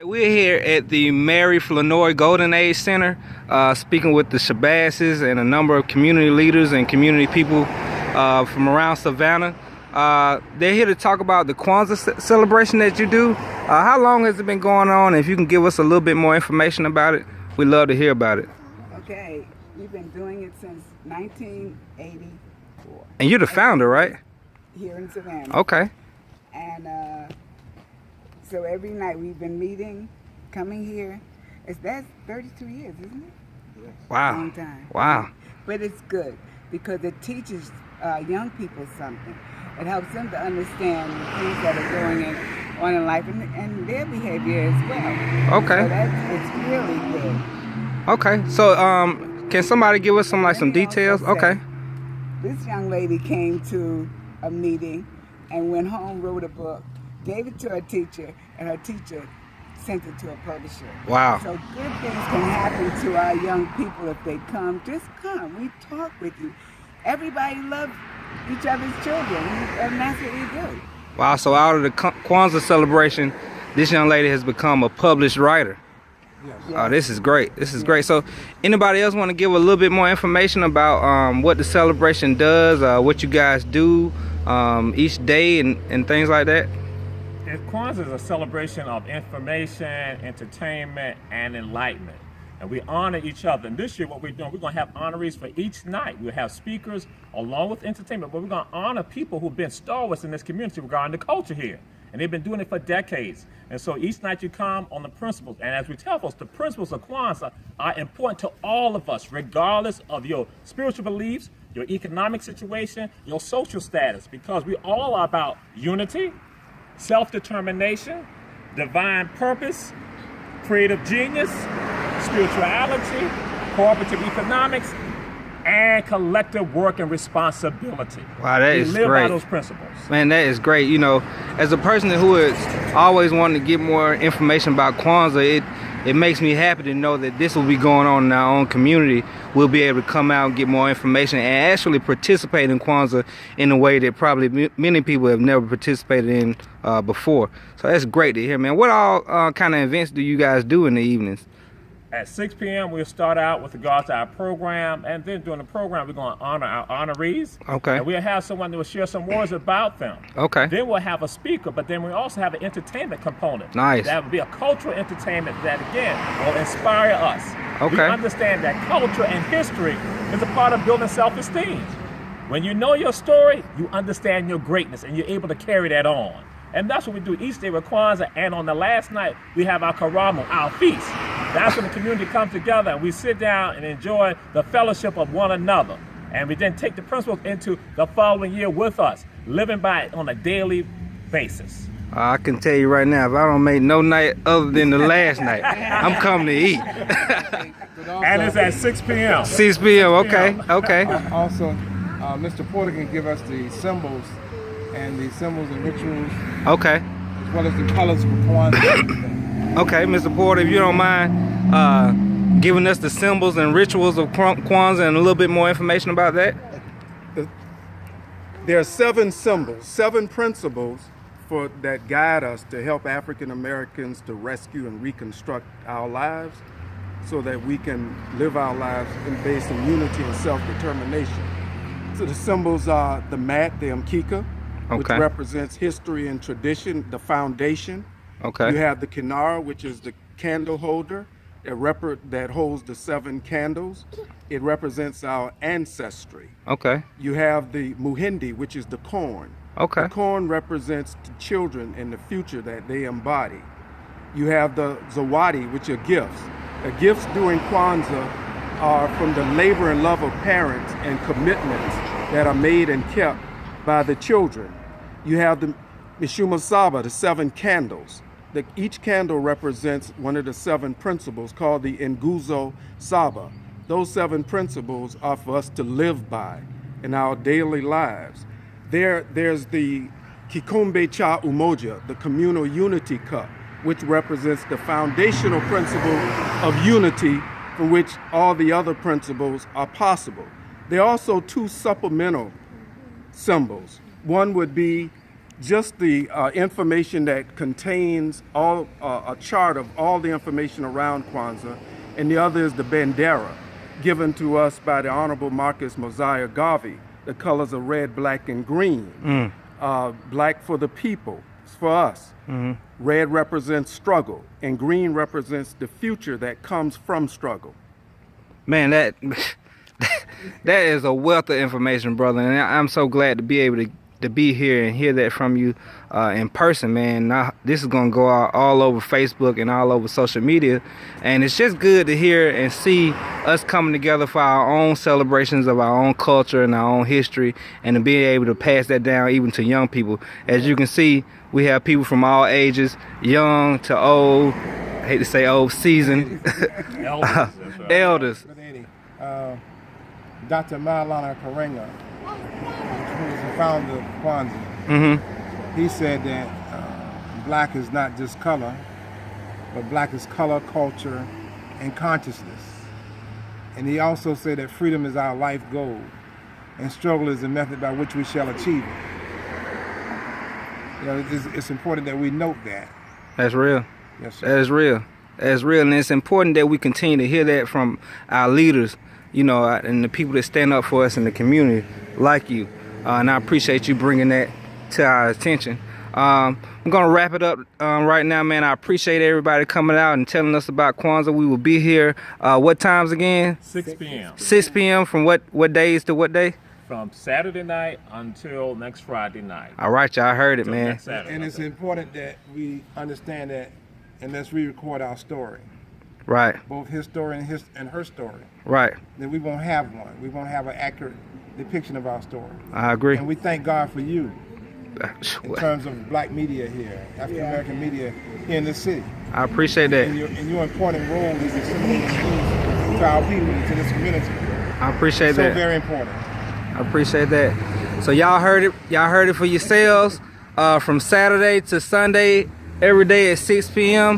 We're here at the Mary Flournoy Golden Age Center, speaking with the Shabazz and a number of community leaders and community people from around Savannah. They're here to talk about the Kwanzaa celebration that you do. How long has it been going on? If you can give us a little bit more information about it, we'd love to hear about it. Okay, we've been doing it since 1984. And you're the founder, right? Here in Savannah. Okay. And so every night we've been meeting, coming here. That's 32 years, isn't it? Yes. Wow. Long time. Wow. But it's good because it teaches young people something. It helps them to understand the things that are going on in life and their behavior as well. Okay. So it's really good. Okay. So can somebody give us some details? Okay. This young lady came to a meeting and went home, wrote a book, gave it to her teacher, and her teacher sent it to a publisher. Wow. So good things can happen to our young people if they come. Just come. We talk with you. Everybody loves each other's children, and that's what we do. Wow. So out of the Kwanzaa celebration, this young lady has become a published writer. Yes. Oh, this is great. This is great. So anybody else want to give a little bit more information about what the celebration does, what you guys do each day and things like that? Kwanzaa is a celebration of information, entertainment, and enlightenment. And we honor each other. And this year what we're doing, we're going to have honorees for each night. We'll have speakers along with entertainment, but we're going to honor people who've been stalwarts in this community regarding the culture here. And they've been doing it for decades. And so each night you come on the principles. And as we tell folks, the principles of Kwanzaa are important to all of us, regardless of your spiritual beliefs, your economic situation, your social status, because we all are about unity, self-determination, divine purpose, creative genius, spirituality, cooperative economics, and collective work and responsibility. Wow, that is live great. by those principles. Man, that is great. You know, as a person who has always wanted to get more information about Kwanzaa, it makes me happy to know that this will be going on in our own community. We'll be able to come out and get more information and actually participate in Kwanzaa in a way that probably many people have never participated in before. So that's great to hear, man. What all kind of events do you guys do in the evenings? At 6 p.m. we'll start out with regards to our program, and then during the program we're going to honor our honorees. Okay. And we'll have someone that will share some words about them. Okay. Then we'll have a speaker, but then we also have an entertainment component. Nice. That will be a cultural entertainment that, again, will inspire us. Okay. We understand that culture and history is a part of building self-esteem. When you know your story, you understand your greatness, and you're able to carry that on. And that's what we do each day with Kwanzaa. And on the last night, we have our Karamu, our feast. That's when the community comes together and we sit down and enjoy the fellowship of one another. And we then take the principles into the following year with us, living by it on a daily basis. I can tell you right now, if I don't make no night other than the last night, I'm coming to eat. And it's at 6 p.m. 6 p.m., okay, okay. Also, Mr. Porter can give us the symbols and rituals. Okay. As well as the colors for Kwanzaa. Okay, Mr. Porter, if you don't mind giving us the symbols and rituals of Kwanzaa and a little bit more information about that. There are 7 symbols, 7 principles that guide us to help African Americans to rescue and reconstruct our lives so that we can live our lives based on unity and self-determination. So the symbols are the mat, the mkika, which represents history and tradition, the foundation. Okay. You have the kinara, which is the candle holder that holds the 7 candles. It represents our ancestry. Okay. You have the muhindi, which is the corn. Okay. The corn represents the children and the future that they embody. You have the zawadi, which are gifts. The gifts during Kwanzaa are from the labor and love of parents and commitments that are made and kept by the children. You have the Mishuma Saba, the 7 candles. Each candle represents one of the 7 principles called the Nguzo Saba. Those 7 principles are for us to live by in our daily lives. There's the Kikombe Cha Umoja, the communal unity cup, which represents the foundational principle of unity from which all the other principles are possible. There are also 2 supplemental symbols. One would be just the information that contains all a chart of all the information around Kwanzaa, and the other is the bandera, given to us by the Honorable Marcus Mosiah Garvey. The colors are red, black, and green. Black for the people, it's for us. Red represents struggle, and green represents the future that comes from struggle. Man, that is a wealth of information, brother, and I'm so glad to be able to be here and hear that from you in person, man. Now, this is gonna go out all over Facebook and all over social media, and it's just good to hear and see us coming together for our own celebrations of our own culture and our own history, and to be able to pass that down even to young people. As you can see, we have people from all ages, young to old. I hate to say old, seasoned. Elders. That's right. Elders. But Eddie, Dr. Maulana Karenga, who was the founder of Kwanzaa, he said that black is not just color, but black is color, culture, and consciousness. And he also said that freedom is our life goal, and struggle is the method by which we shall achieve it. You know, it's important that we note that. That's real. Yes, sir. That is real. That's real, and it's important that we continue to hear that from our leaders, you know, and the people that stand up for us in the community, like you. And I appreciate you bringing that to our attention. I'm gonna wrap it up right now, man. I appreciate everybody coming out and telling us about Kwanzaa. We will be here. What times again? 6 p.m. 6 p.m. from what days to what day? From Saturday night until next Friday night. All right, y'all heard it, Until man. next Saturday. And it's important that we understand that unless we record our story, Right, both his story and her story, right. then we won't have one. We won't have an accurate depiction of our story. I agree. And we thank God for you in terms of black media here, African American media here in this city. I appreciate that. And your important role is disseminating news to our people, to this community. I appreciate So that. very important. I appreciate that. So y'all heard it. Y'all heard it for yourselves. From Saturday to Sunday, every day at 6 p.m.